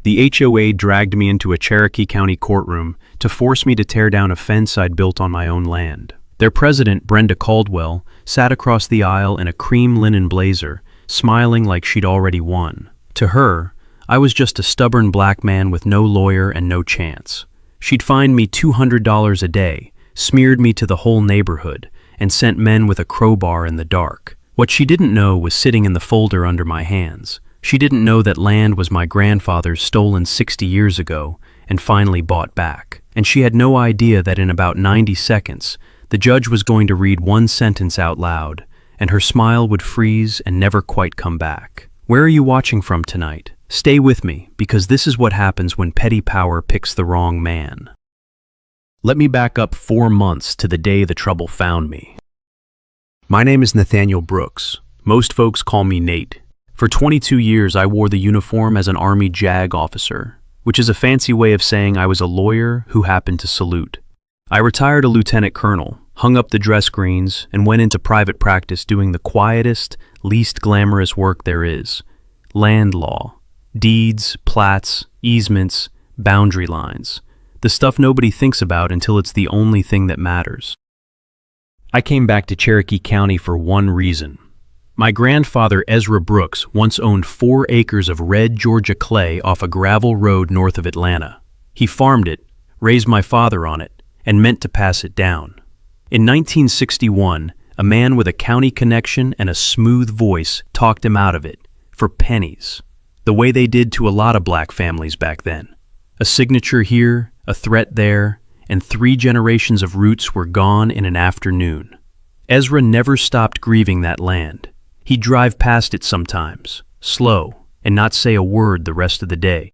The HOA dragged me into a Cherokee County courtroom to force me to tear down a fence I'd built on my own land. Their president, Brenda Caldwell, sat across the aisle in a cream linen blazer, smiling like she'd already won. To her, I was just a stubborn black man with no lawyer and no chance. She'd fined me $200 a day, smeared me to the whole neighborhood, and sent men with a crowbar in the dark. What she didn't know was sitting in the folder under my hands. She didn't know that land was my grandfather's, stolen 60 years ago and finally bought back. And she had no idea that in about 90 seconds, the judge was going to read one sentence out loud, and her smile would freeze and never quite come back. Where are you watching from tonight? Stay with me, because this is what happens when petty power picks the wrong man. Let me back up 4 months to the day the trouble found me. My name is Nathaniel Brooks. Most folks call me Nate. For 22 years, I wore the uniform as an Army JAG officer, which is a fancy way of saying I was a lawyer who happened to salute. I retired a lieutenant colonel, hung up the dress greens, and went into private practice doing the quietest, least glamorous work there is: land law, deeds, plats, easements, boundary lines, the stuff nobody thinks about until it's the only thing that matters. I came back to Cherokee County for one reason. My grandfather, Ezra Brooks, once owned 4 acres of red Georgia clay off a gravel road north of Atlanta. He farmed it, raised my father on it, and meant to pass it down. In 1961, a man with a county connection and a smooth voice talked him out of it, for pennies, the way they did to a lot of black families back then. A signature here, a threat there, and 3 generations of roots were gone in an afternoon. Ezra never stopped grieving that land. He'd drive past it sometimes, slow, and not say a word the rest of the day.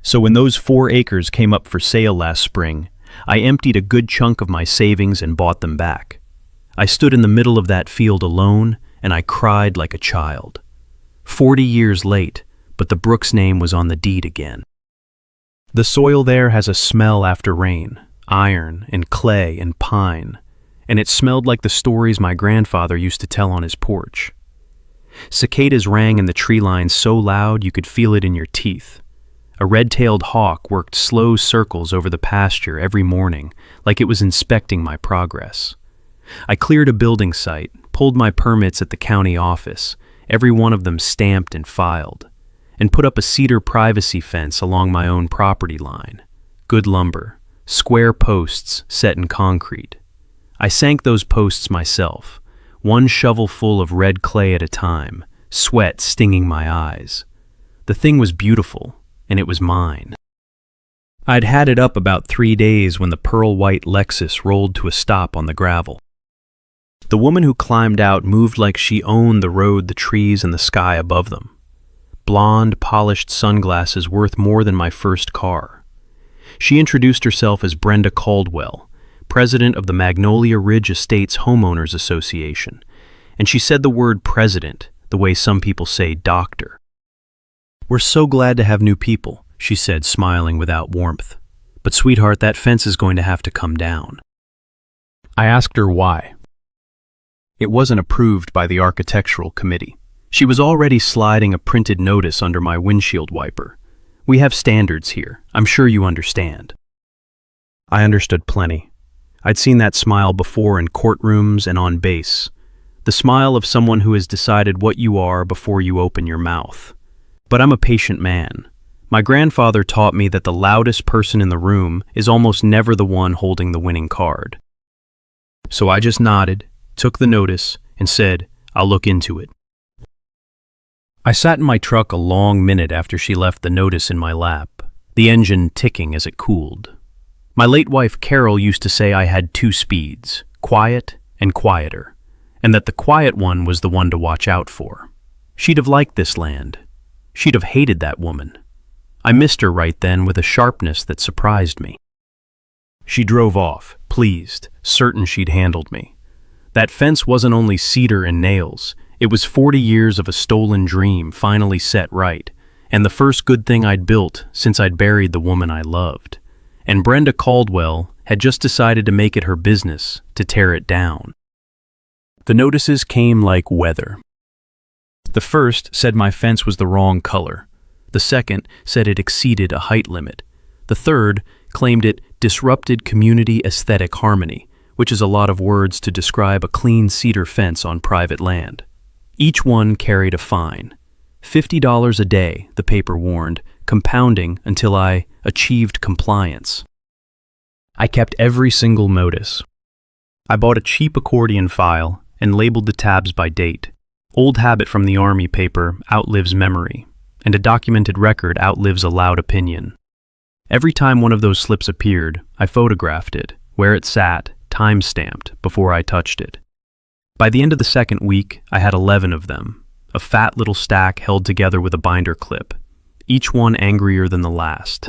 So when those 4 acres came up for sale last spring, I emptied a good chunk of my savings and bought them back. I stood in the middle of that field alone, and I cried like a child. 40 years late, but the Brooks name was on the deed again. The soil there has a smell after rain, iron and clay and pine, and it smelled like the stories my grandfather used to tell on his porch. Cicadas rang in the tree lines so loud you could feel it in your teeth. A red-tailed hawk worked slow circles over the pasture every morning, like it was inspecting my progress. I cleared a building site, pulled my permits at the county office, every one of them stamped and filed, and put up a cedar privacy fence along my own property line. Good lumber, square posts set in concrete. I sank those posts myself, one shovelful of red clay at a time, sweat stinging my eyes. The thing was beautiful, and it was mine. I'd had it up about 3 days when the pearl-white Lexus rolled to a stop on the gravel. The woman who climbed out moved like she owned the road, the trees, and the sky above them. Blonde, polished sunglasses worth more than my first car. She introduced herself as Brenda Caldwell, president of the Magnolia Ridge Estates Homeowners Association, and she said the word president the way some people say doctor. "We're so glad to have new people," she said, smiling without warmth. "But sweetheart, that fence is going to have to come down." I asked her why. It wasn't approved by the architectural committee. She was already sliding a printed notice under my windshield wiper. "We have standards here. I'm sure you understand." I understood plenty. I'd seen that smile before in courtrooms and on base. The smile of someone who has decided what you are before you open your mouth. But I'm a patient man. My grandfather taught me that the loudest person in the room is almost never the one holding the winning card. So I just nodded, took the notice, and said, "I'll look into it." I sat in my truck a long minute after she left the notice in my lap, the engine ticking as it cooled. My late wife Carol used to say I had 2 speeds, quiet and quieter, and that the quiet one was the one to watch out for. She'd have liked this land. She'd have hated that woman. I missed her right then with a sharpness that surprised me. She drove off, pleased, certain she'd handled me. That fence wasn't only cedar and nails, it was 40 years of a stolen dream finally set right, and the first good thing I'd built since I'd buried the woman I loved. And Brenda Caldwell had just decided to make it her business to tear it down. The notices came like weather. The first said my fence was the wrong color. The second said it exceeded a height limit. The third claimed it disrupted community aesthetic harmony, which is a lot of words to describe a clean cedar fence on private land. Each one carried a fine. $50 a day, the paper warned, compounding until I achieved compliance. I kept every single notice. I bought a cheap accordion file and labeled the tabs by date. Old habit from the Army paper outlives memory, and a documented record outlives a loud opinion. Every time one of those slips appeared, I photographed it, where it sat, time-stamped, before I touched it. By the end of the second week, I had 11 of them, a fat little stack held together with a binder clip, each one angrier than the last.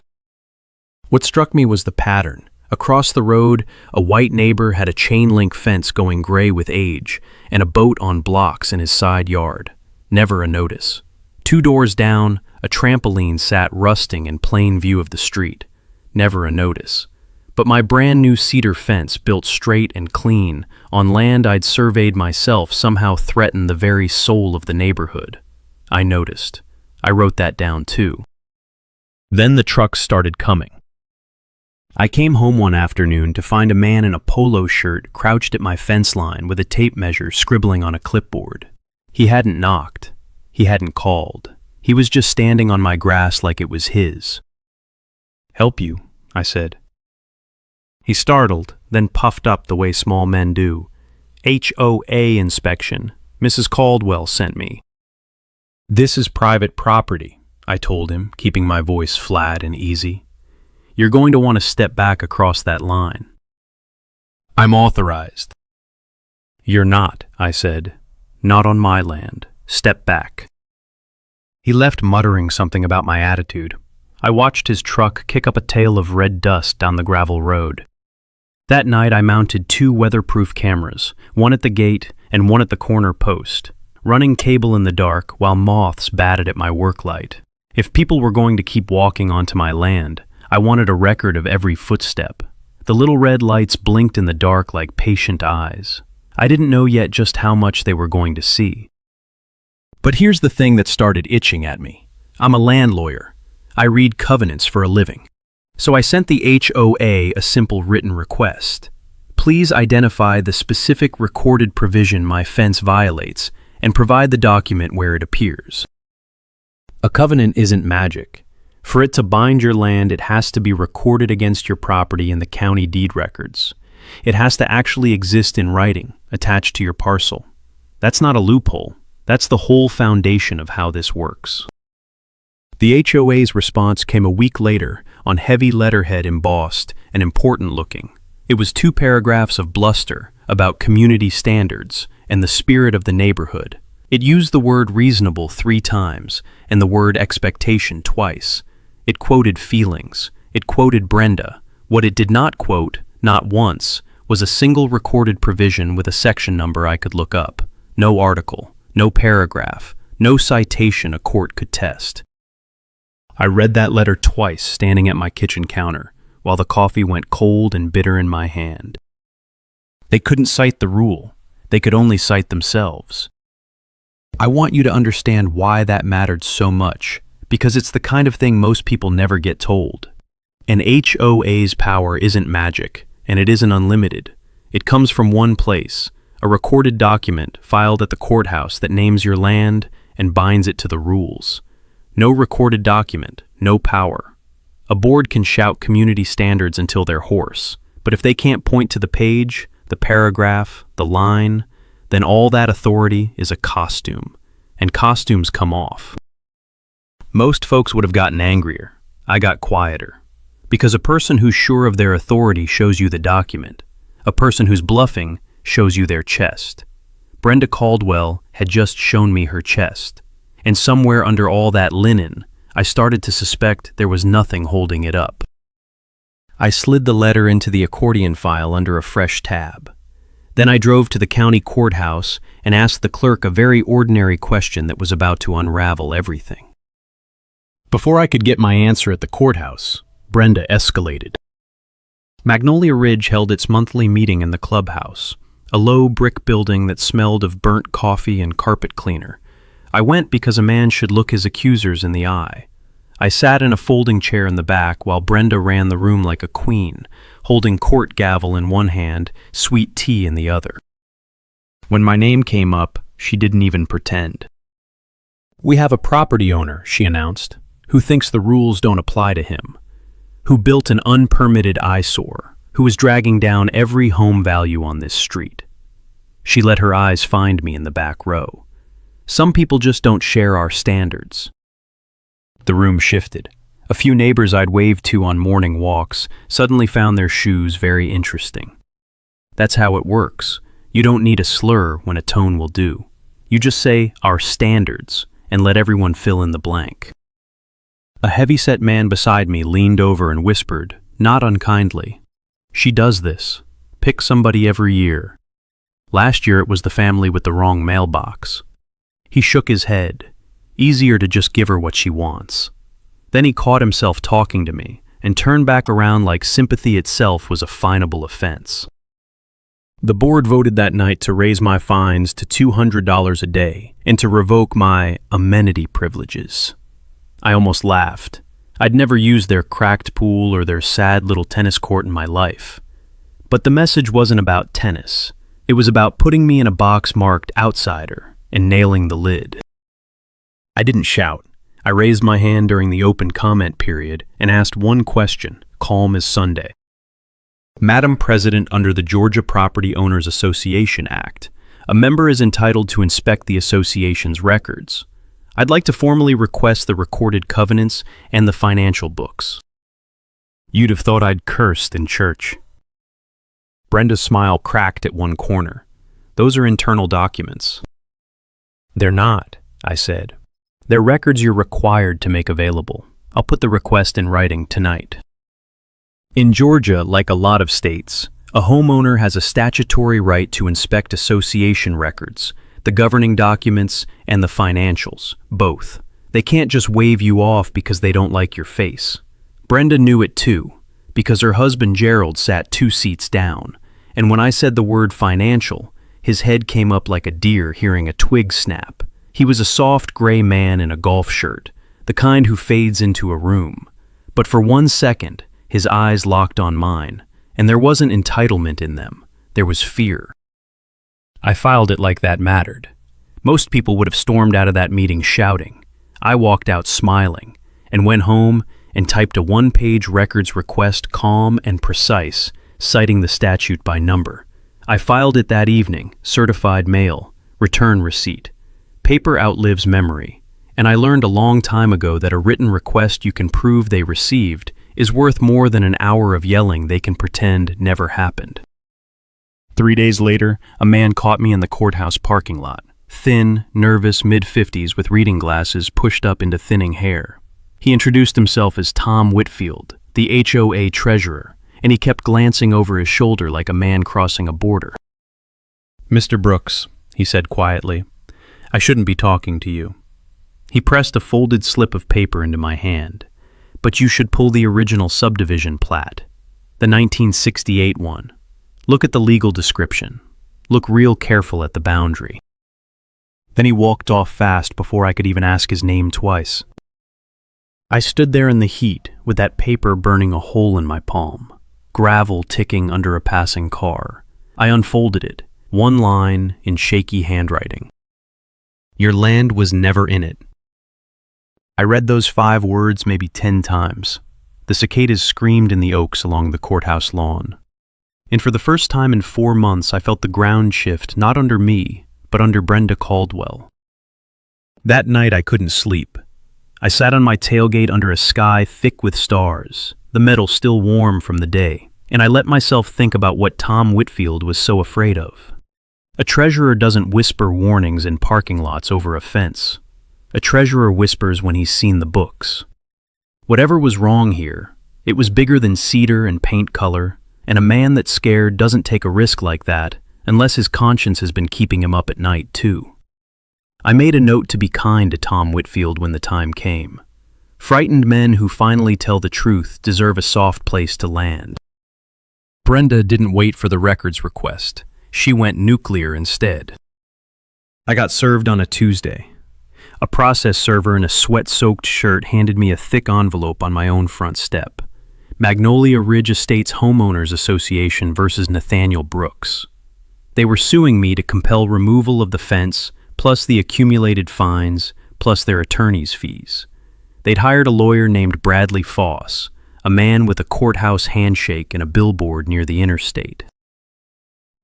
What struck me was the pattern. Across the road, a white neighbor had a chain-link fence going gray with age and a boat on blocks in his side yard. Never a notice. 2 doors down, a trampoline sat rusting in plain view of the street. Never a notice. But my brand new cedar fence, built straight and clean, on land I'd surveyed myself, somehow threatened the very soul of the neighborhood. I noticed. I wrote that down too. Then the trucks started coming. I came home one afternoon to find a man in a polo shirt crouched at my fence line with a tape measure scribbling on a clipboard. He hadn't knocked. He hadn't called. He was just standing on my grass like it was his. "Help you," I said. He startled, then puffed up the way small men do. "HOA inspection. Mrs. Caldwell sent me." "This is private property," I told him, keeping my voice flat and easy. "You're going to want to step back across that line." "I'm authorized." "You're not," I said. "Not on my land. Step back." He left muttering something about my attitude. I watched his truck kick up a tail of red dust down the gravel road. That night I mounted 2 weatherproof cameras, one at the gate and one at the corner post, running cable in the dark while moths batted at my work light. If people were going to keep walking onto my land, I wanted a record of every footstep. The little red lights blinked in the dark like patient eyes. I didn't know yet just how much they were going to see. But here's the thing that started itching at me. I'm a land lawyer. I read covenants for a living. So I sent the HOA a simple written request. Please identify the specific recorded provision my fence violates and provide the document where it appears. A covenant isn't magic. For it to bind your land, it has to be recorded against your property in the county deed records. It has to actually exist in writing, attached to your parcel. That's not a loophole. That's the whole foundation of how this works. The HOA's response came a week later on heavy letterhead embossed and important looking. It was 2 paragraphs of bluster about community standards and the spirit of the neighborhood. It used the word reasonable 3 times and the word expectation twice. It quoted feelings. It quoted Brenda. What it did not quote, not once, was a single recorded provision with a section number I could look up. No article, no paragraph, no citation a court could test. I read that letter twice standing at my kitchen counter, while the coffee went cold and bitter in my hand. They couldn't cite the rule. They could only cite themselves. I want you to understand why that mattered so much, because it's the kind of thing most people never get told. An HOA's power isn't magic, and it isn't unlimited. It comes from one place, a recorded document filed at the courthouse that names your land and binds it to the rules. No recorded document, no power. A board can shout community standards until they're hoarse, but if they can't point to the page, the paragraph, the line, then all that authority is a costume, and costumes come off. Most folks would have gotten angrier. I got quieter. Because a person who's sure of their authority shows you the document. A person who's bluffing shows you their chest. Brenda Caldwell had just shown me her chest. And somewhere under all that linen, I started to suspect there was nothing holding it up. I slid the letter into the accordion file under a fresh tab. Then I drove to the county courthouse and asked the clerk a very ordinary question that was about to unravel everything. Before I could get my answer at the courthouse, Brenda escalated. Magnolia Ridge held its monthly meeting in the clubhouse, a low brick building that smelled of burnt coffee and carpet cleaner. I went because a man should look his accusers in the eye. I sat in a folding chair in the back while Brenda ran the room like a queen, holding court gavel in one hand, sweet tea in the other. When my name came up, she didn't even pretend. "We have a property owner," she announced, "who thinks the rules don't apply to him, who built an unpermitted eyesore, who is dragging down every home value on this street." She let her eyes find me in the back row. "Some people just don't share our standards." The room shifted. A few neighbors I'd waved to on morning walks suddenly found their shoes very interesting. That's how it works. You don't need a slur when a tone will do. You just say, "our standards," and let everyone fill in the blank. A heavy-set man beside me leaned over and whispered, not unkindly, "She does this. Pick somebody every year. Last year it was the family with the wrong mailbox." He shook his head. Easier to just give her what she wants. Then he caught himself talking to me and turned back around like sympathy itself was a finable offense. The board voted that night to raise my fines to $200 a day and to revoke my amenity privileges. I almost laughed. I'd never used their cracked pool or their sad little tennis court in my life. But the message wasn't about tennis. It was about putting me in a box marked outsider and nailing the lid. I didn't shout. I raised my hand during the open comment period and asked one question, calm as Sunday. "Madam President, under the Georgia Property Owners Association Act, a member is entitled to inspect the association's records. I'd like to formally request the recorded covenants and the financial books." You'd have thought I'd cursed in church. Brenda's smile cracked at one corner. "Those are internal documents." "They're not," I said. "They're records you're required to make available. I'll put the request in writing tonight." In Georgia, like a lot of states, a homeowner has a statutory right to inspect association records, the governing documents, and the financials, both. They can't just wave you off because they don't like your face. Brenda knew it too, because her husband Gerald sat 2 seats down, and when I said the word financial, his head came up like a deer hearing a twig snap. He was a soft gray man in a golf shirt, the kind who fades into a room. But for 1 second, his eyes locked on mine, and there wasn't entitlement in them. There was fear. I filed it like that mattered. Most people would have stormed out of that meeting shouting. I walked out smiling, and went home and typed a 1-page records request, calm and precise, citing the statute by number. I filed it that evening, certified mail, return receipt. Paper outlives memory, and I learned a long time ago that a written request you can prove they received is worth more than an hour of yelling they can pretend never happened. 3 days later, a man caught me in the courthouse parking lot, thin, nervous, mid-50s with reading glasses pushed up into thinning hair. He introduced himself as Tom Whitfield, the HOA treasurer, and he kept glancing over his shoulder like a man crossing a border. "Mr. Brooks," he said quietly, "I shouldn't be talking to you." He pressed a folded slip of paper into my hand. "But you should pull the original subdivision plat, the 1968 one. Look at the legal description. Look real careful at the boundary." Then he walked off fast before I could even ask his name twice. I stood there in the heat with that paper burning a hole in my palm, gravel ticking under a passing car. I unfolded it, one line in shaky handwriting. "Your land was never in it." I read those 5 words maybe 10 times. The cicadas screamed in the oaks along the courthouse lawn. And for the first time in 4 months, I felt the ground shift not under me, but under Brenda Caldwell. That night I couldn't sleep. I sat on my tailgate under a sky thick with stars, the metal still warm from the day, and I let myself think about what Tom Whitfield was so afraid of. A treasurer doesn't whisper warnings in parking lots over a fence. A treasurer whispers when he's seen the books. Whatever was wrong here, it was bigger than cedar and paint color, and a man that's scared doesn't take a risk like that unless his conscience has been keeping him up at night too. I made a note to be kind to Tom Whitfield when the time came. Frightened men who finally tell the truth deserve a soft place to land. Brenda didn't wait for the records request. She went nuclear instead. I got served on a Tuesday. A process server in a sweat-soaked shirt handed me a thick envelope on my own front step. Magnolia Ridge Estates Homeowners Association versus Nathaniel Brooks. They were suing me to compel removal of the fence, plus the accumulated fines, plus their attorney's fees. They'd hired a lawyer named Bradley Foss, a man with a courthouse handshake and a billboard near the interstate.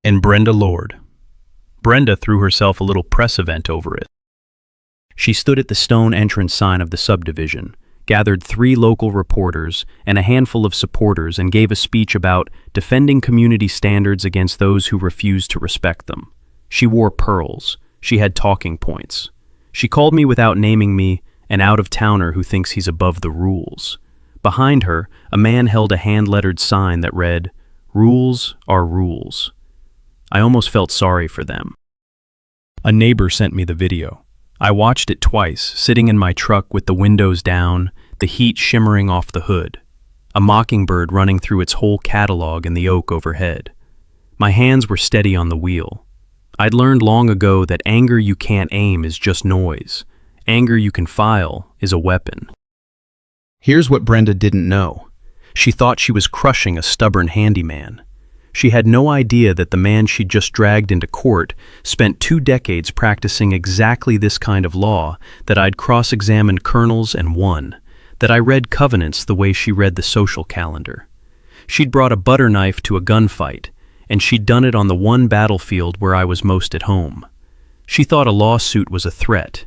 And Brenda Lord. Brenda threw herself a little press event over it. She stood at the stone entrance sign of the subdivision, gathered 3 local reporters and a handful of supporters, and gave a speech about defending community standards against those who refused to respect them. She wore pearls. She had talking points. She called me without naming me an out-of-towner who thinks he's above the rules. Behind her, a man held a hand-lettered sign that read, "Rules are rules." I almost felt sorry for them. A neighbor sent me the video. I watched it twice, sitting in my truck with the windows down, the heat shimmering off the hood, a mockingbird running through its whole catalog in the oak overhead. My hands were steady on the wheel. I'd learned long ago that anger you can't aim is just noise. Anger you can file is a weapon. Here's what Brenda didn't know. She thought she was crushing a stubborn handyman. She had no idea that the man she'd just dragged into court spent 2 decades practicing exactly this kind of law, that I'd cross-examined colonels and won, that I read covenants the way she read the social calendar. She'd brought a butter knife to a gunfight, and she'd done it on the one battlefield where I was most at home. She thought a lawsuit was a threat.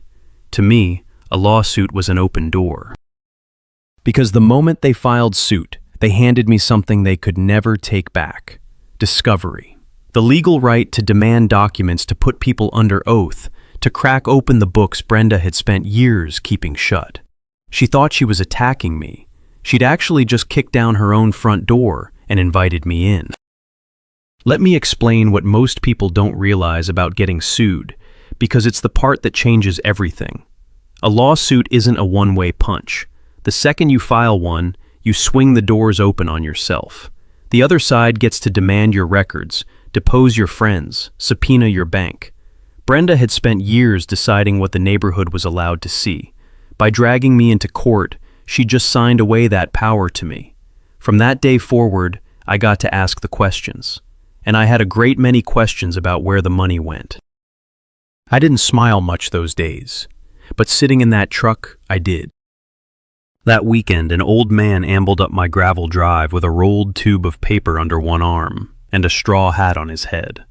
To me, a lawsuit was an open door. Because the moment they filed suit, they handed me something they could never take back. Discovery. The legal right to demand documents to put people under oath, to crack open the books Brenda had spent years keeping shut. She thought she was attacking me. She'd actually just kicked down her own front door and invited me in. Let me explain what most people don't realize about getting sued, because it's the part that changes everything. A lawsuit isn't a one-way punch. The second you file one, you swing the doors open on yourself. The other side gets to demand your records, depose your friends, subpoena your bank. Brenda had spent years deciding what the neighborhood was allowed to see. By dragging me into court, she just signed away that power to me. From that day forward, I got to ask the questions. And I had a great many questions about where the money went. I didn't smile much those days, but sitting in that truck, I did. That weekend, an old man ambled up my gravel drive with a rolled tube of paper under one arm and a straw hat on his head.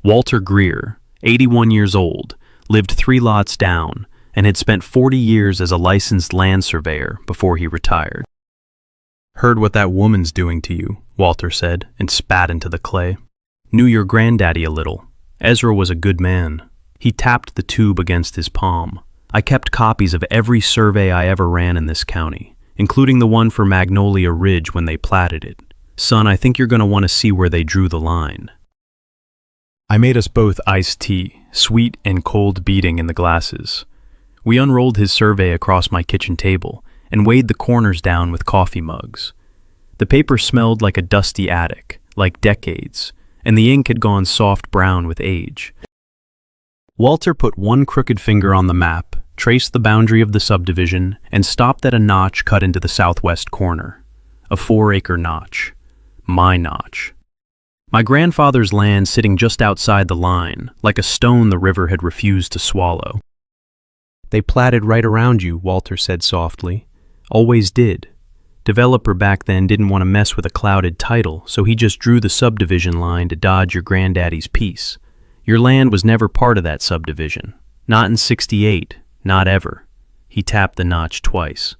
Walter Greer, 81 years old, lived 3 lots down and had spent 40 years as a licensed land surveyor before he retired. "Heard what that woman's doing to you," Walter said, and spat into the clay. "Knew your granddaddy a little. Ezra was a good man." He tapped the tube against his palm. "I kept copies of every survey I ever ran in this county, including the one for Magnolia Ridge when they platted it. Son, I think you're going to want to see where they drew the line." I made us both iced tea, sweet and cold beating in the glasses. We unrolled his survey across my kitchen table and weighed the corners down with coffee mugs. The paper smelled like a dusty attic, like decades, and the ink had gone soft brown with age. Walter put one crooked finger on the map, traced the boundary of the subdivision, and stopped at a notch cut into the southwest corner. A 4-acre notch. My notch. My grandfather's land sitting just outside the line, like a stone the river had refused to swallow. "They platted right around you," Walter said softly. "Always did. Developer back then didn't want to mess with a clouded title, so he just drew the subdivision line to dodge your granddaddy's piece. Your land was never part of that subdivision. Not in '68, not ever." He tapped the notch twice.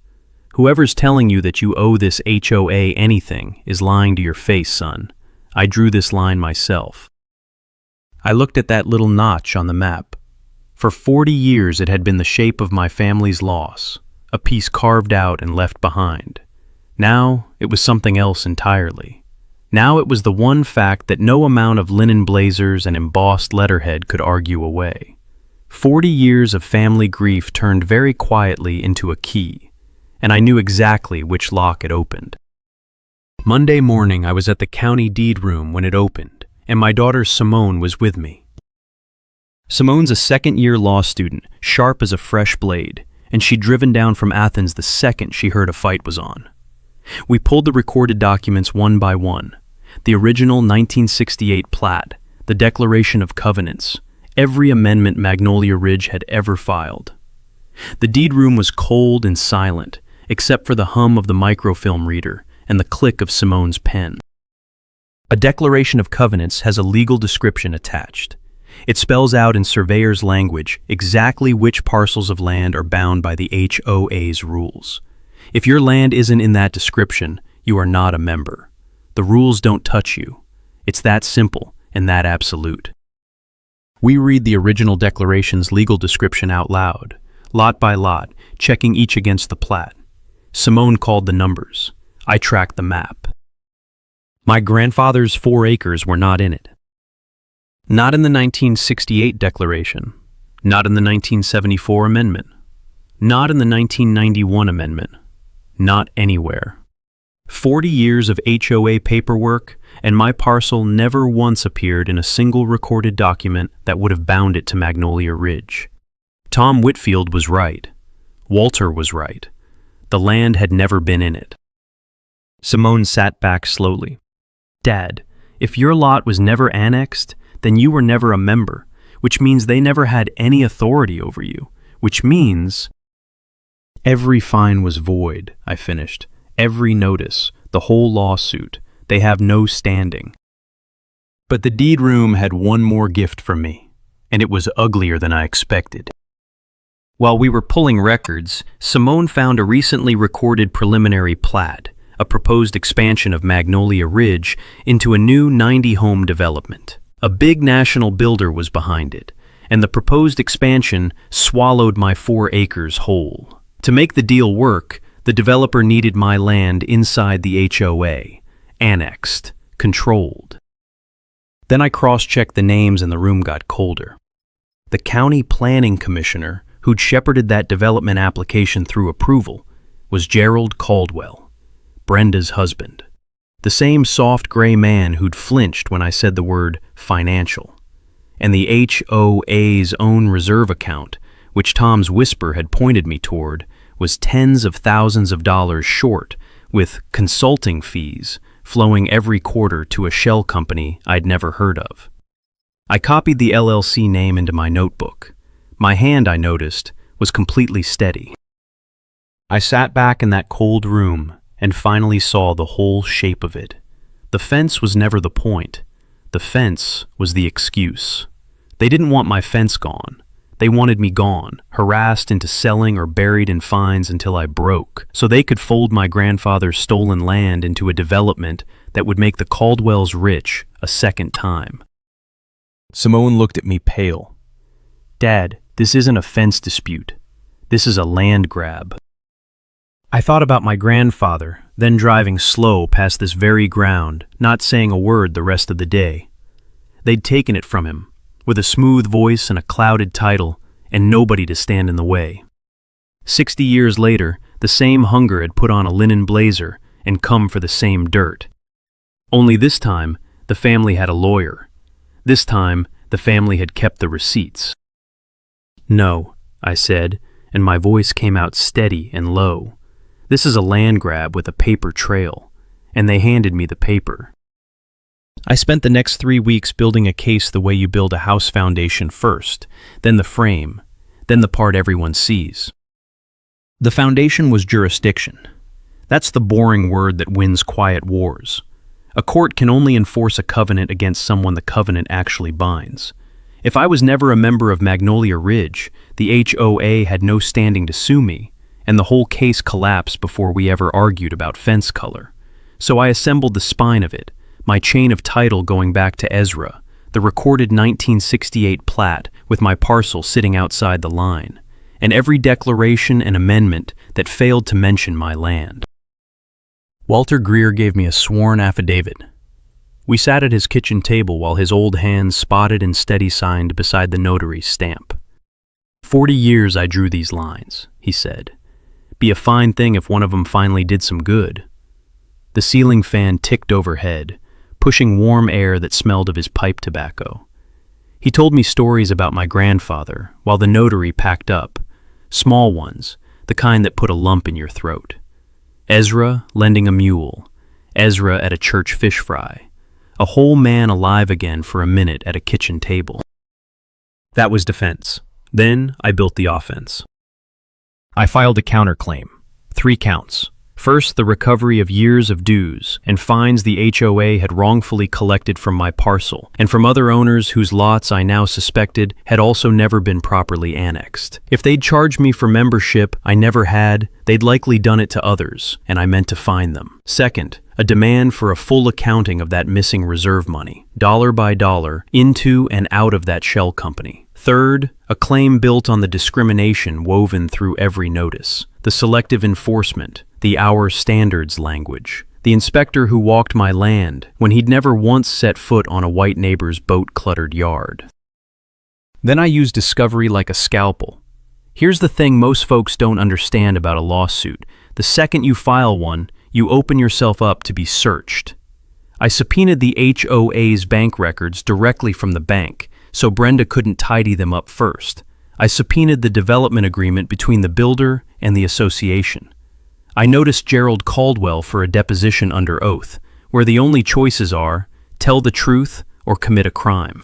"Whoever's telling you that you owe this HOA anything is lying to your face, son. I drew this line myself." I looked at that little notch on the map. For 40 years it had been the shape of my family's loss, a piece carved out and left behind. Now it was something else entirely. Now it was the one fact that no amount of linen blazers and embossed letterhead could argue away. 40 years of family grief turned very quietly into a key, and I knew exactly which lock it opened. Monday morning I was at the county deed room when it opened, and my daughter Simone was with me. Simone's a second-year law student, sharp as a fresh blade, and she'd driven down from Athens the second she heard a fight was on. We pulled the recorded documents one by one. The original 1968 plat, the Declaration of Covenants, every amendment Magnolia Ridge had ever filed. The deed room was cold and silent, except for the hum of the microfilm reader and the click of Simone's pen. A Declaration of Covenants has a legal description attached. It spells out in surveyor's language exactly which parcels of land are bound by the HOA's rules. If your land isn't in that description, you are not a member. The rules don't touch you. It's that simple and that absolute. We read the original declaration's legal description out loud, lot by lot, checking each against the plat. Simone called the numbers. I tracked the map. My grandfather's 4 acres were not in it. Not in the 1968 declaration. Not in the 1974 amendment. Not in the 1991 amendment. Not anywhere. 40 years of HOA paperwork, and my parcel never once appeared in a single recorded document that would have bound it to Magnolia Ridge. Tom Whitfield was right. Walter was right. The land had never been in it. Simone sat back slowly. Dad, if your lot was never annexed, then you were never a member, which means they never had any authority over you, which means... Every fine was void, I finished. Every notice, the whole lawsuit. They have no standing. But the deed room had one more gift for me, and it was uglier than I expected. While we were pulling records, Simone found a recently recorded preliminary plat, a proposed expansion of Magnolia Ridge into a new 90-home development. A big national builder was behind it, and the proposed expansion swallowed my 4 acres whole. To make the deal work, the developer needed my land inside the HOA, annexed, controlled. Then I cross-checked the names and the room got colder. The county planning commissioner, who'd shepherded that development application through approval, was Gerald Caldwell, Brenda's husband. The same soft gray man who'd flinched when I said the word financial. And the HOA's own reserve account, which Tom's whisper had pointed me toward, was tens of thousands of dollars short, with consulting fees flowing every quarter to a shell company I'd never heard of. I copied the LLC name into my notebook. My hand, I noticed, was completely steady. I sat back in that cold room and finally saw the whole shape of it. The fence was never the point. The fence was the excuse. They didn't want my fence gone. They wanted me gone, harassed into selling or buried in fines until I broke, so they could fold my grandfather's stolen land into a development that would make the Caldwells rich a second time. Simone looked at me pale. Dad, this isn't a fence dispute. This is a land grab. I thought about my grandfather, then driving slow past this very ground, not saying a word the rest of the day. They'd taken it from him, with a smooth voice and a clouded title, and nobody to stand in the way. 60 years later, the same hunger had put on a linen blazer and come for the same dirt. Only this time, the family had a lawyer. This time, the family had kept the receipts. No, I said, and my voice came out steady and low. This is a land grab with a paper trail, and they handed me the paper. I spent the next 3 weeks building a case the way you build a house foundation first, then the frame, then the part everyone sees. The foundation was jurisdiction. That's the boring word that wins quiet wars. A court can only enforce a covenant against someone the covenant actually binds. If I was never a member of Magnolia Ridge, the HOA had no standing to sue me, and the whole case collapsed before we ever argued about fence color. So I assembled the spine of it, my chain of title going back to Ezra, the recorded 1968 plat with my parcel sitting outside the line, and every declaration and amendment that failed to mention my land. Walter Greer gave me a sworn affidavit. We sat at his kitchen table while his old hands spotted and steady-signed beside the notary's stamp. 40 years I drew these lines, he said. Be a fine thing if one of them finally did some good. The ceiling fan ticked overhead, pushing warm air that smelled of his pipe tobacco. He told me stories about my grandfather while the notary packed up, small ones, the kind that put a lump in your throat. Ezra lending a mule, Ezra at a church fish fry, a whole man alive again for a minute at a kitchen table. That was defense. Then I built the offense. I filed a counterclaim, 3 counts. First, the recovery of years of dues and fines the HOA had wrongfully collected from my parcel and from other owners whose lots I now suspected had also never been properly annexed. If they'd charged me for membership I never had, they'd likely done it to others, and I meant to fine them. Second, a demand for a full accounting of that missing reserve money, dollar by dollar, into and out of that shell company. Third, a claim built on the discrimination woven through every notice, the selective enforcement, the our standards language, the inspector who walked my land when he'd never once set foot on a white neighbor's boat-cluttered yard. Then I used discovery like a scalpel. Here's the thing most folks don't understand about a lawsuit. The second you file one, you open yourself up to be searched. I subpoenaed the HOA's bank records directly from the bank, so Brenda couldn't tidy them up first. I subpoenaed the development agreement between the builder and the association. I noticed Gerald Caldwell for a deposition under oath, where the only choices are tell the truth or commit a crime.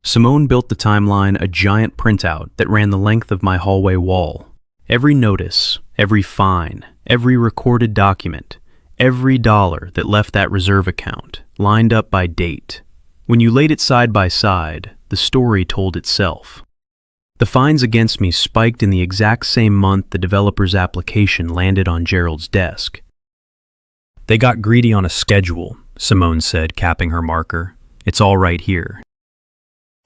Simone built the timeline, a giant printout that ran the length of my hallway wall. Every notice, every fine, every recorded document, every dollar that left that reserve account, lined up by date. When you laid it side by side, the story told itself. The fines against me spiked in the exact same month the developer's application landed on Gerald's desk. They got greedy on a schedule, Simone said, capping her marker. It's all right here.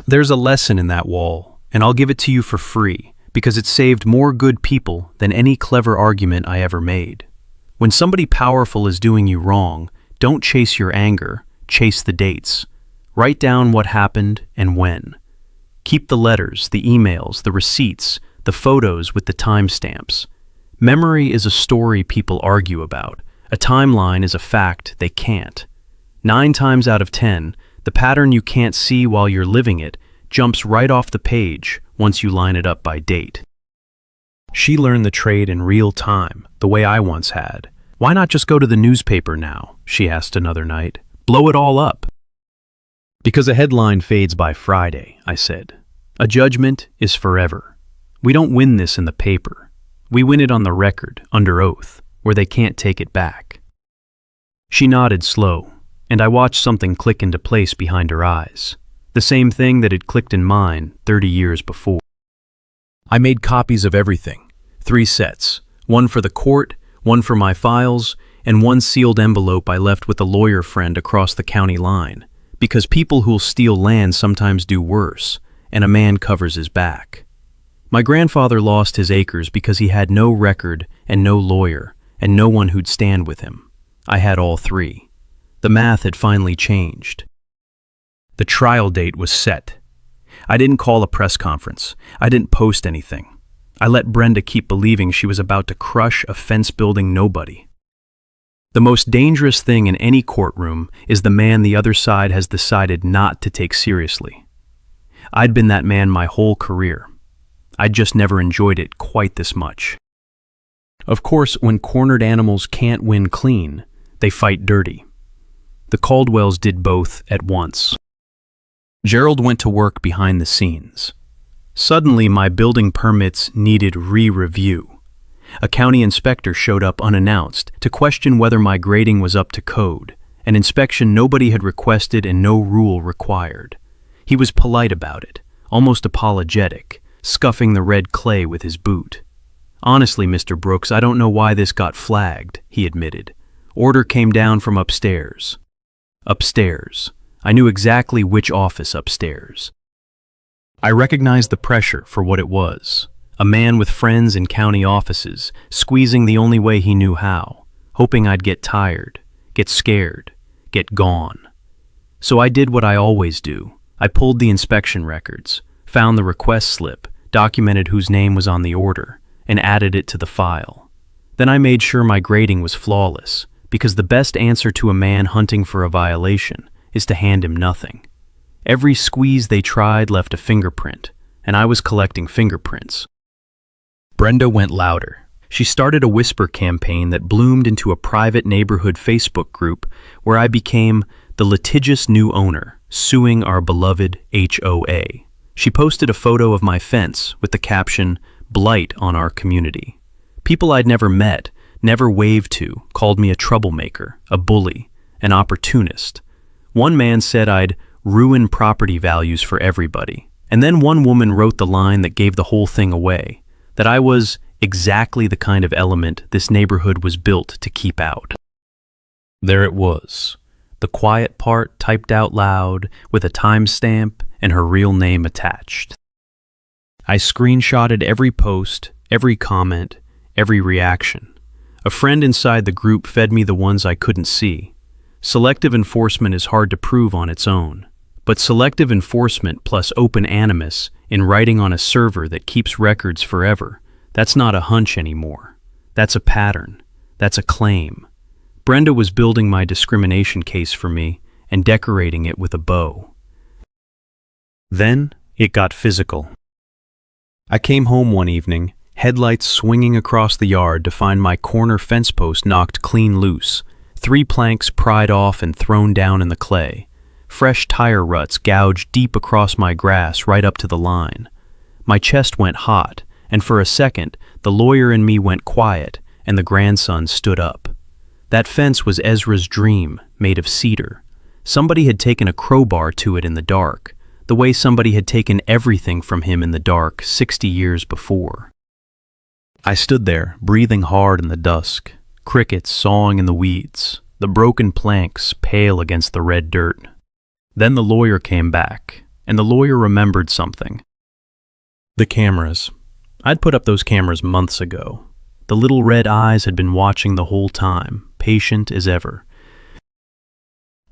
There's a lesson in that wall, and I'll give it to you for free, because it saved more good people than any clever argument I ever made. When somebody powerful is doing you wrong, don't chase your anger, chase the dates. Write down what happened and when. Keep the letters, the emails, the receipts, the photos with the timestamps. Memory is a story people argue about. A timeline is a fact they can't. 9 times out of 10, the pattern you can't see while you're living it jumps right off the page once you line it up by date. She learned the trade in real time, the way I once had. Why not just go to the newspaper now? She asked another night. Blow it all up. Because a headline fades by Friday, I said. A judgment is forever. We don't win this in the paper. We win it on the record, under oath, where they can't take it back. She nodded slow, and I watched something click into place behind her eyes. The same thing that had clicked in mine 30 years before. I made copies of everything, 3 sets, one for the court, one for my files, and one sealed envelope I left with a lawyer friend across the county line. Because people who'll steal land sometimes do worse, and a man covers his back. My grandfather lost his acres because he had no record and no lawyer, and no one who'd stand with him. I had all 3. The math had finally changed. The trial date was set. I didn't call a press conference. I didn't post anything. I let Brenda keep believing she was about to crush a fence-building nobody. The most dangerous thing in any courtroom is the man the other side has decided not to take seriously. I'd been that man my whole career. I'd just never enjoyed it quite this much. Of course, when cornered animals can't win clean, they fight dirty. The Caldwells did both at once. Gerald went to work behind the scenes. Suddenly, my building permits needed re-review. A county inspector showed up unannounced to question whether my grading was up to code, an inspection nobody had requested and no rule required. He was polite about it, almost apologetic, scuffing the red clay with his boot. Honestly, Mr. Brooks, I don't know why this got flagged, he admitted. Order came down from upstairs. Upstairs. I knew exactly which office upstairs. I recognized the pressure for what it was. A man with friends in county offices, squeezing the only way he knew how, hoping I'd get tired, get scared, get gone. So I did what I always do. I pulled the inspection records, found the request slip, documented whose name was on the order, and added it to the file. Then I made sure my grading was flawless, because the best answer to a man hunting for a violation is to hand him nothing. Every squeeze they tried left a fingerprint, and I was collecting fingerprints. Brenda went louder. She started a whisper campaign that bloomed into a private neighborhood Facebook group where I became the litigious new owner, suing our beloved HOA. She posted a photo of my fence with the caption, "Blight on our community." People I'd never met, never waved to, called me a troublemaker, a bully, an opportunist. One man said I'd ruin property values for everybody. And then one woman wrote the line that gave the whole thing away, that I was exactly the kind of element this neighborhood was built to keep out. There it was, the quiet part typed out loud with a timestamp and her real name attached. I screenshotted every post, every comment, every reaction. A friend inside the group fed me the ones I couldn't see. Selective enforcement is hard to prove on its own, but selective enforcement plus open animus in writing on a server that keeps records forever, that's not a hunch anymore. That's a pattern. That's a claim. Brenda was building my discrimination case for me and decorating it with a bow. Then it got physical. I came home one evening, headlights swinging across the yard to find my corner fence post knocked clean loose, 3 planks pried off and thrown down in the clay. Fresh tire ruts gouged deep across my grass right up to the line. My chest went hot, and for a second, the lawyer in me went quiet, and the grandson stood up. That fence was Ezra's dream, made of cedar. Somebody had taken a crowbar to it in the dark, the way somebody had taken everything from him in the dark 60 years before. I stood there, breathing hard in the dusk, crickets sawing in the weeds, the broken planks pale against the red dirt. Then the lawyer came back, and the lawyer remembered something. The cameras. I'd put up those cameras months ago. The little red eyes had been watching the whole time, patient as ever.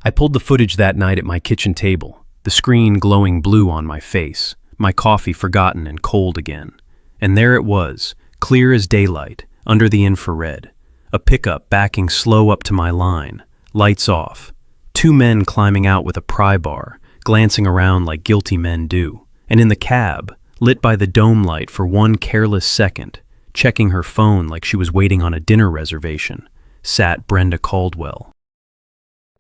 I pulled the footage that night at my kitchen table, the screen glowing blue on my face, my coffee forgotten and cold again. And there it was, clear as daylight, under the infrared. A pickup backing slow up to my line, lights off. 2 men climbing out with a pry bar, glancing around like guilty men do. And in the cab, lit by the dome light for one careless second, checking her phone like she was waiting on a dinner reservation, sat Brenda Caldwell.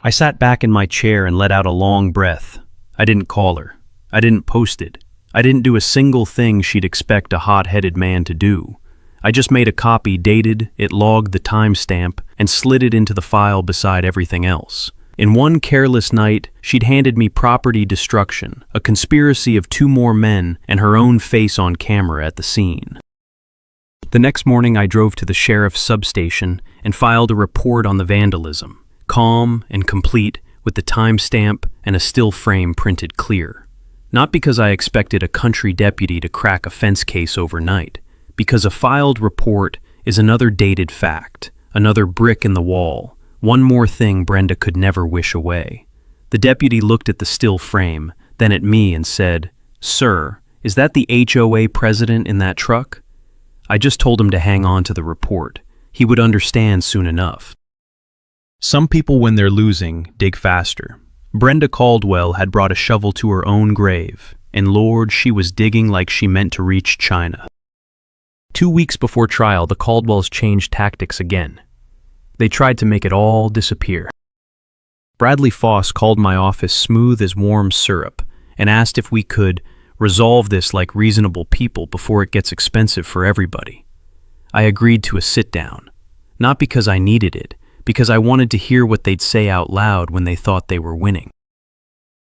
I sat back in my chair and let out a long breath. I didn't call her. I didn't post it. I didn't do a single thing she'd expect a hot-headed man to do. I just made a copy, dated it, logged the timestamp, and slid it into the file beside everything else. In one careless night, she'd handed me property destruction, a conspiracy of 2 more men, and her own face on camera at the scene. The next morning, I drove to the sheriff's substation and filed a report on the vandalism, calm and complete, with the timestamp and a still frame printed clear. Not because I expected a country deputy to crack a fence case overnight, because a filed report is another dated fact, another brick in the wall, one more thing Brenda could never wish away. The deputy looked at the still frame, then at me and said, "Sir, is that the HOA president in that truck?" I just told him to hang on to the report. He would understand soon enough. Some people, when they're losing, dig faster. Brenda Caldwell had brought a shovel to her own grave, and Lord, she was digging like she meant to reach China. 2 weeks before trial, the Caldwells changed tactics again. They tried to make it all disappear. Bradley Foss called my office smooth as warm syrup and asked if we could resolve this like reasonable people before it gets expensive for everybody. I agreed to a sit-down, not because I needed it, because I wanted to hear what they'd say out loud when they thought they were winning.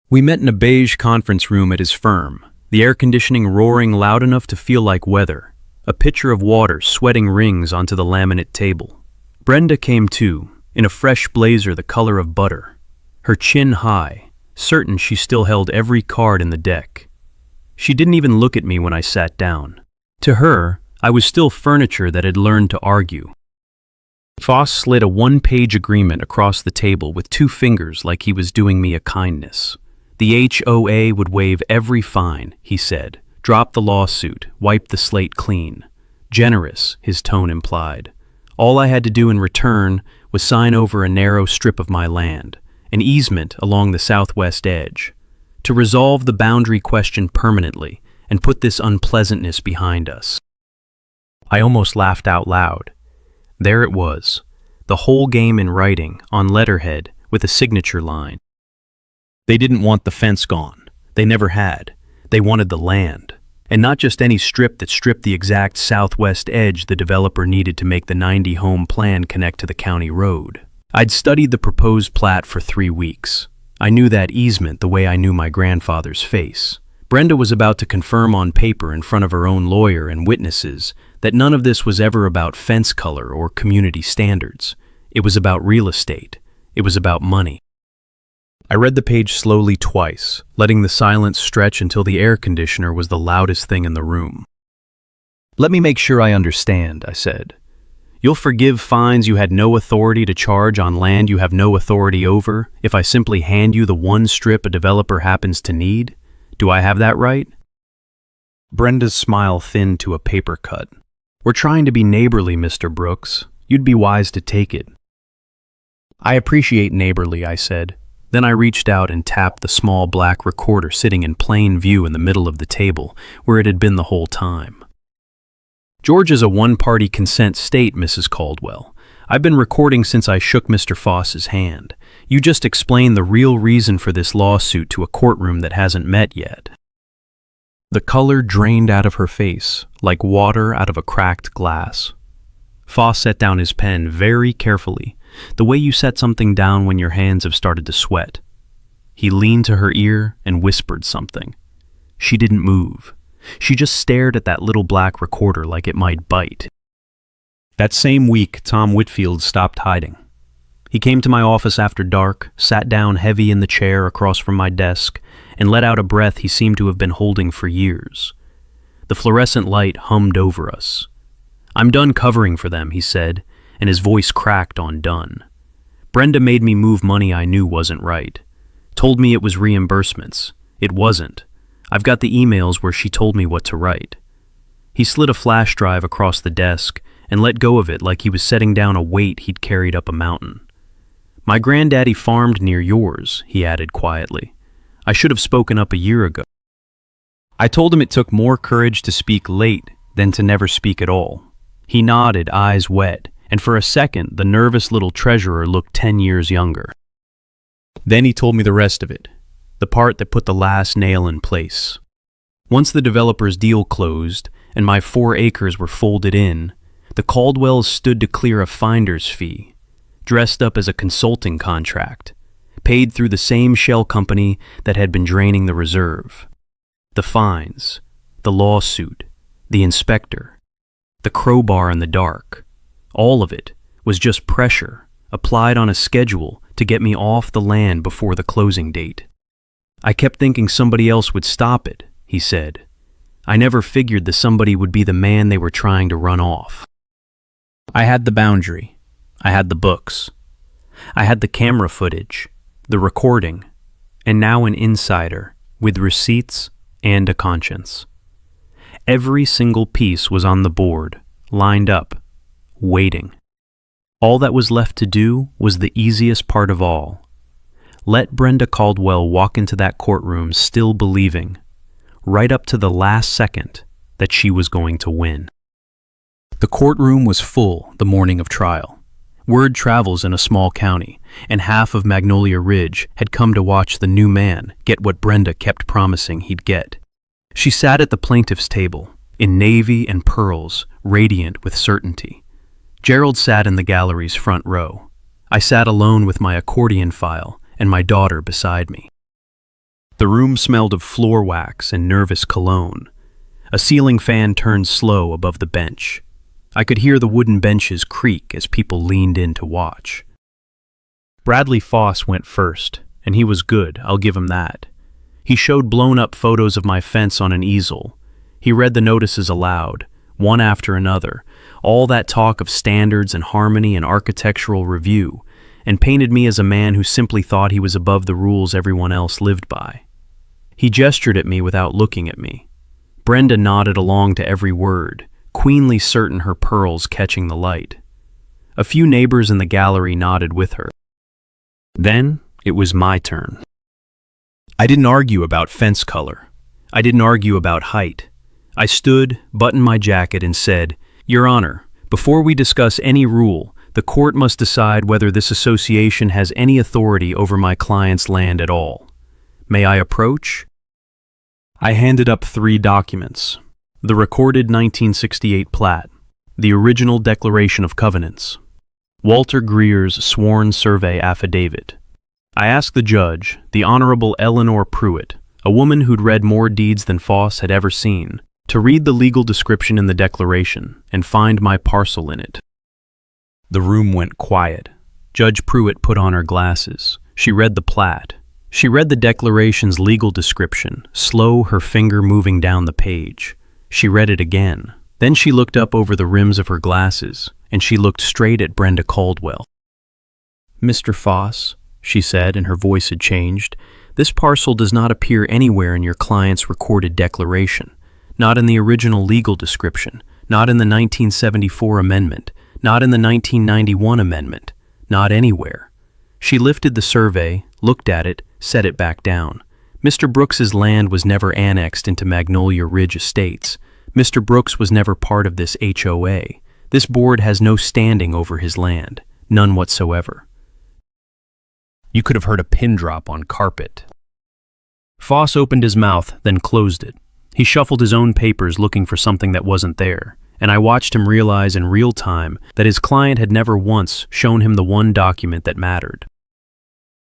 We met in a beige conference room at his firm, the air conditioning roaring loud enough to feel like weather, a pitcher of water sweating rings onto the laminate table. Brenda came too, in a fresh blazer the color of butter, her chin high, certain she still held every card in the deck. She didn't even look at me when I sat down. To her, I was still furniture that had learned to argue. Foss slid a 1-page agreement across the table with 2 fingers like he was doing me a kindness. The HOA would waive every fine, he said, drop the lawsuit, wipe the slate clean. Generous, his tone implied. All I had to do in return was sign over a narrow strip of my land, an easement along the southwest edge. to resolve the boundary question permanently and put this unpleasantness behind us. I almost laughed out loud. There it was, the whole game in writing, on letterhead, with a signature line. They didn't want the fence gone. They never had. They wanted the land. And not just any strip that stripped the exact southwest edge the developer needed to make the 90-home plan connect to the county road. I'd studied the proposed plat for 3 weeks. I knew that easement the way I knew my grandfather's face. Brenda was about to confirm on paper in front of her own lawyer and witnesses that none of this was ever about fence color or community standards. It was about real estate. It was about money. I read the page slowly twice, letting the silence stretch until the air conditioner was the loudest thing in the room. "Let me make sure I understand," I said. "You'll forgive fines you had no authority to charge on land you have no authority over if I simply hand you the one strip a developer happens to need? Do I have that right?" Brenda's smile thinned to a paper cut. "We're trying to be neighborly, Mr. Brooks. You'd be wise to take it." "I appreciate neighborly," I said. Then I reached out and tapped the small black recorder sitting in plain view in the middle of the table, where it had been the whole time. "Georgia's a one-party consent state, Mrs. Caldwell. I've been recording since I shook Mr. Foss's hand. You just explained the real reason for this lawsuit to a courtroom that hasn't met yet." The color drained out of her face, like water out of a cracked glass. Foss set down his pen very carefully, the way you set something down when your hands have started to sweat. He leaned to her ear and whispered something. She didn't move. She just stared at that little black recorder like it might bite. That same week, Tom Whitfield stopped hiding. He came to my office after dark, sat down heavy in the chair across from my desk, and let out a breath he seemed to have been holding for years. The fluorescent light hummed over us. "I'm done covering for them," he said, and his voice cracked on done. "Brenda made me move money I knew wasn't right. Told me it was reimbursements. It wasn't. I've got the emails where she told me what to write." He slid a flash drive across the desk and let go of it like he was setting down a weight he'd carried up a mountain. "My granddaddy farmed near yours," he added quietly. "I should have spoken up a year ago." I told him it took more courage to speak late than to never speak at all. He nodded, eyes wet, and for a second the nervous little treasurer looked 10 years younger. Then he told me the rest of it, the part that put the last nail in place. Once the developer's deal closed and my 4 acres were folded in, the Caldwells stood to clear a finder's fee, dressed up as a consulting contract, paid through the same shell company that had been draining the reserve. The fines, the lawsuit, the inspector, the crowbar in the dark, all of it was just pressure applied on a schedule to get me off the land before the closing date. "I kept thinking somebody else would stop it," he said. "I never figured the somebody would be the man they were trying to run off." I had the boundary. I had the books. I had the camera footage, the recording, and now an insider with receipts and a conscience. Every single piece was on the board, lined up, waiting. All that was left to do was the easiest part of all. Let Brenda Caldwell walk into that courtroom still believing, right up to the last second, that she was going to win. The courtroom was full the morning of trial. Word travels in a small county, and half of Magnolia Ridge had come to watch the new man get what Brenda kept promising he'd get. She sat at the plaintiff's table, in navy and pearls, radiant with certainty. Gerald sat in the gallery's front row. I sat alone with my accordion file and my daughter beside me. The room smelled of floor wax and nervous cologne. A ceiling fan turned slow above the bench. I could hear the wooden benches creak as people leaned in to watch. Bradley Foss went first, and he was good, I'll give him that. He showed blown-up photos of my fence on an easel. He read the notices aloud, one after another, all that talk of standards and harmony and architectural review, and painted me as a man who simply thought he was above the rules everyone else lived by. He gestured at me without looking at me. Brenda nodded along to every word, queenly certain her pearls catching the light. A few neighbors in the gallery nodded with her. Then it was my turn. I didn't argue about fence color. I didn't argue about height. I stood, buttoned my jacket, and said, "Your Honor, before we discuss any rule, the court must decide whether this association has any authority over my client's land at all. May I approach?" I handed up 3 documents: the recorded 1968 plat, the original Declaration of Covenants, Walter Greer's sworn survey affidavit. I asked the judge, the Honorable Eleanor Pruitt, a woman who'd read more deeds than Foss had ever seen, to read the legal description in the declaration and find my parcel in it. The room went quiet. Judge Pruitt put on her glasses. She read the plat. She read the declaration's legal description, slow, her finger moving down the page. She read it again. Then she looked up over the rims of her glasses, and she looked straight at Brenda Caldwell. "Mr. Foss," she said, and her voice had changed, "this parcel does not appear anywhere in your client's recorded declaration, not in the original legal description, not in the 1974 amendment, not in the 1991 amendment, not anywhere." She lifted the survey, looked at it, set it back down. Mr. Brooks's land was never annexed into Magnolia Ridge Estates. Mr. Brooks was never part of this HOA. This board has no standing over his land, none whatsoever. You could have heard a pin drop on carpet. Foss opened his mouth, then closed it. He shuffled his own papers looking for something that wasn't there, and I watched him realize in real time that his client had never once shown him the one document that mattered.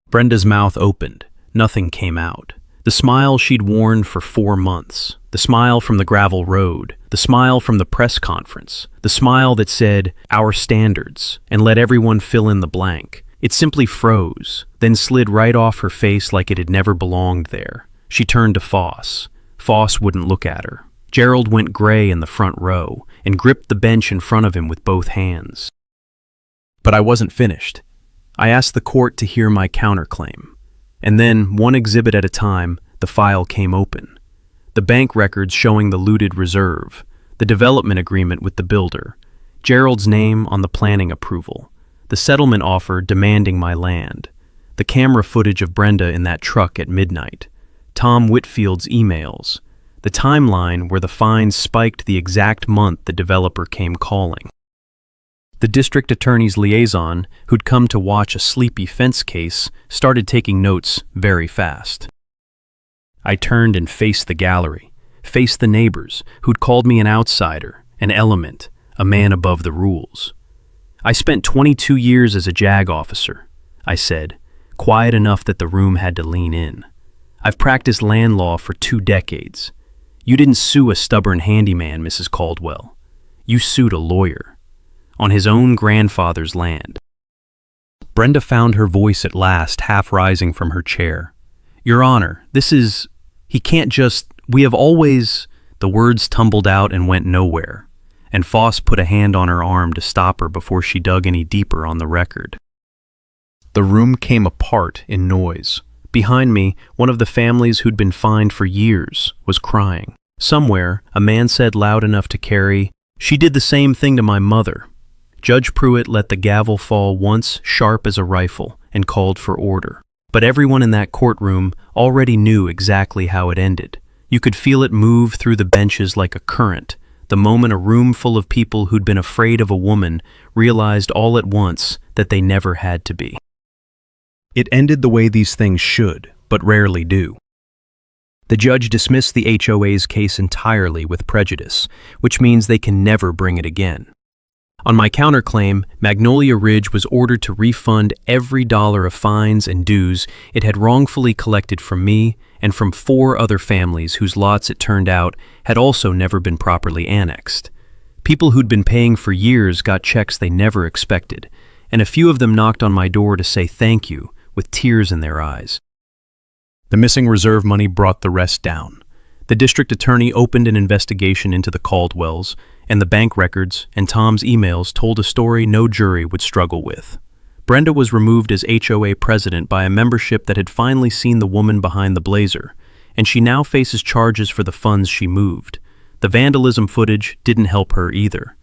Brenda's mouth opened. Nothing came out. The smile she'd worn for 4 months, the smile from the gravel road, the smile from the press conference, the smile that said, "Our standards," and let everyone fill in the blank. It simply froze, then slid right off her face like it had never belonged there. She turned to Foss. Foss wouldn't look at her. Gerald went gray in the front row and gripped the bench in front of him with both hands. But I wasn't finished. I asked the court to hear my counterclaim. And then, one exhibit at a time, the file came open. The bank records showing the looted reserve, the development agreement with the builder, Gerald's name on the planning approval, the settlement offer demanding my land, the camera footage of Brenda in that truck at midnight, Tom Whitfield's emails, the timeline where the fines spiked the exact month the developer came calling. The district attorney's liaison, who'd come to watch a sleepy fence case, started taking notes very fast. I turned and faced the gallery, faced the neighbors, who'd called me an outsider, an element, a man above the rules. "I spent 22 years as a JAG officer," I said, quiet enough that the room had to lean in. "I've practiced land law for 2 decades. You didn't sue a stubborn handyman, Mrs. Caldwell. You sued a lawyer. On his own grandfather's land." Brenda found her voice at last, half rising from her chair. "Your Honor, he can't just, we have always..." The words tumbled out and went nowhere, and Foss put a hand on her arm to stop her before she dug any deeper on the record. The room came apart in noise. Behind me, one of the families who'd been fined for years was crying. Somewhere, a man said loud enough to carry, "She did the same thing to my mother." Judge Pruitt let the gavel fall once, sharp as a rifle, and called for order. But everyone in that courtroom already knew exactly how it ended. You could feel it move through the benches like a current, the moment a room full of people who'd been afraid of a woman realized all at once that they never had to be. It ended the way these things should, but rarely do. The judge dismissed the HOA's case entirely with prejudice, which means they can never bring it again. On my counterclaim, Magnolia Ridge was ordered to refund every dollar of fines and dues it had wrongfully collected from me and from 4 other families whose lots, it turned out, had also never been properly annexed. People who'd been paying for years got checks they never expected, and a few of them knocked on my door to say thank you, with tears in their eyes. The missing reserve money brought the rest down. The district attorney opened an investigation into the Caldwells, and the bank records and Tom's emails told a story no jury would struggle with. Brenda was removed as HOA president by a membership that had finally seen the woman behind the blazer, and she now faces charges for the funds she moved. The vandalism footage didn't help her either.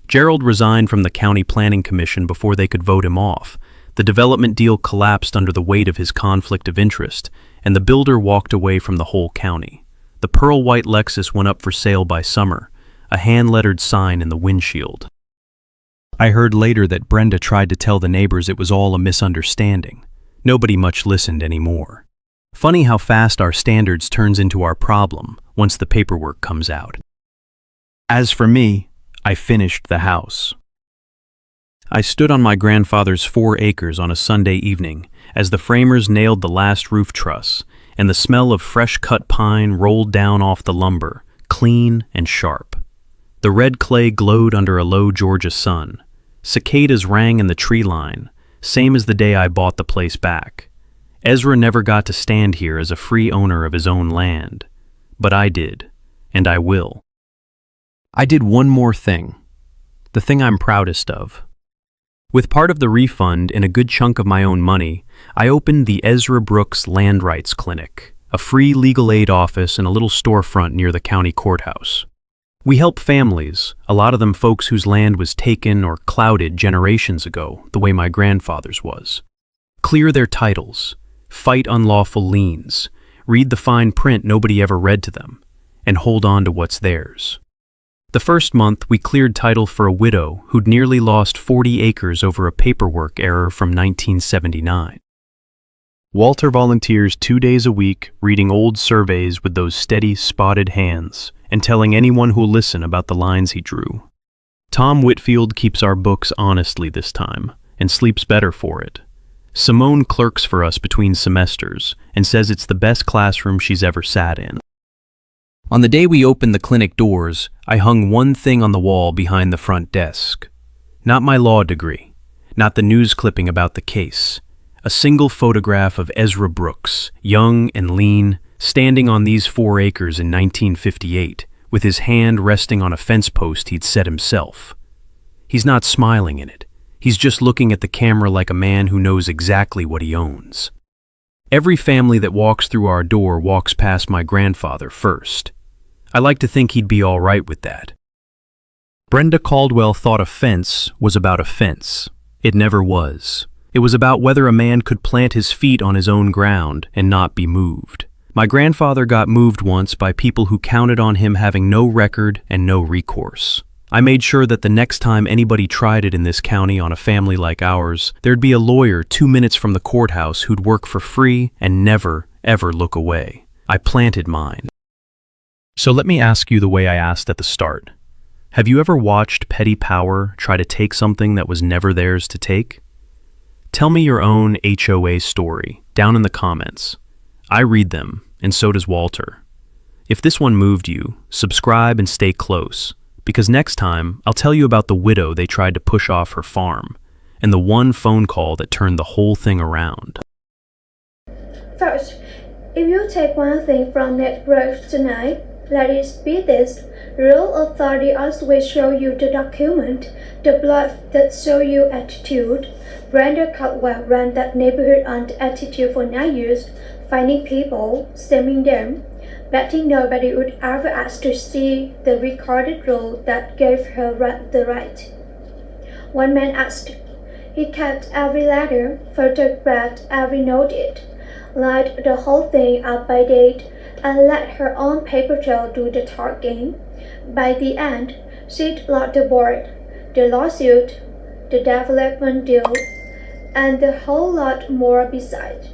Gerald resigned from the County Planning Commission before they could vote him off. The development deal collapsed under the weight of his conflict of interest, and the builder walked away from the whole county. The pearl-white Lexus went up for sale by summer, a hand-lettered sign in the windshield. I heard later that Brenda tried to tell the neighbors it was all a misunderstanding. Nobody much listened anymore. Funny how fast our standards turns into our problem once the paperwork comes out. As for me, I finished the house. I stood on my grandfather's 4 acres on a Sunday evening as the framers nailed the last roof truss, and the smell of fresh-cut pine rolled down off the lumber, clean and sharp. The red clay glowed under a low Georgia sun. Cicadas rang in the tree line, same as the day I bought the place back. Ezra never got to stand here as a free owner of his own land, but I did, and I will. I did one more thing, the thing I'm proudest of. With part of the refund and a good chunk of my own money, I opened the Ezra Brooks Land Rights Clinic, a free legal aid office and a little storefront near the county courthouse. We help families, a lot of them folks whose land was taken or clouded generations ago, the way my grandfather's was. Clear their titles, fight unlawful liens, read the fine print nobody ever read to them, and hold on to what's theirs. The first month, we cleared title for a widow who'd nearly lost 40 acres over a paperwork error from 1979. Walter volunteers 2 days a week, reading old surveys with those steady, spotted hands, and telling anyone who'll listen about the lines he drew. Tom Whitfield keeps our books honestly this time, and sleeps better for it. Simone clerks for us between semesters, and says it's the best classroom she's ever sat in. On the day we opened the clinic doors, I hung one thing on the wall behind the front desk. Not my law degree, not the news clipping about the case. A single photograph of Ezra Brooks, young and lean, standing on these 4 acres in 1958, with his hand resting on a fence post he'd set himself. He's not smiling in it. He's just looking at the camera like a man who knows exactly what he owns. Every family that walks through our door walks past my grandfather first. I like to think he'd be all right with that. Brenda Caldwell thought a fence was about a fence. It never was. It was about whether a man could plant his feet on his own ground and not be moved. My grandfather got moved once by people who counted on him having no record and no recourse. I made sure that the next time anybody tried it in this county on a family like ours, there'd be a lawyer 2 minutes from the courthouse who'd work for free and never, ever look away. I planted mine. So let me ask you the way I asked at the start. Have you ever watched petty power try to take something that was never theirs to take? Tell me your own HOA story down in the comments. I read them, and so does Walter. If this one moved you, subscribe and stay close, because next time I'll tell you about the widow they tried to push off her farm, and the one phone call that turned the whole thing around. First, if you take one thing from that growth tonight, let it be this: real authority always show you the document, the bluff that show you attitude. Brenda Caldwell ran that neighborhood on attitude for 9 years, finding people, shaming them, betting nobody would ever ask to see the recorded roll that gave her the right. One man asked. He kept every letter, photographed every note lined the whole thing up by date, and let her own paper trail do the talking. By the end, she'd locked the board, the lawsuit, the development deal, and a whole lot more besides.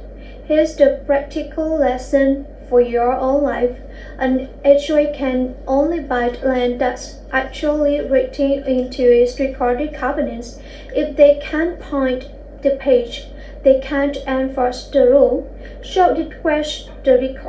Here's the practical lesson for your own life. An HOA can only buy land that's actually written into its recorded covenants. If they can't point the page, they can't enforce the rule. So request the record.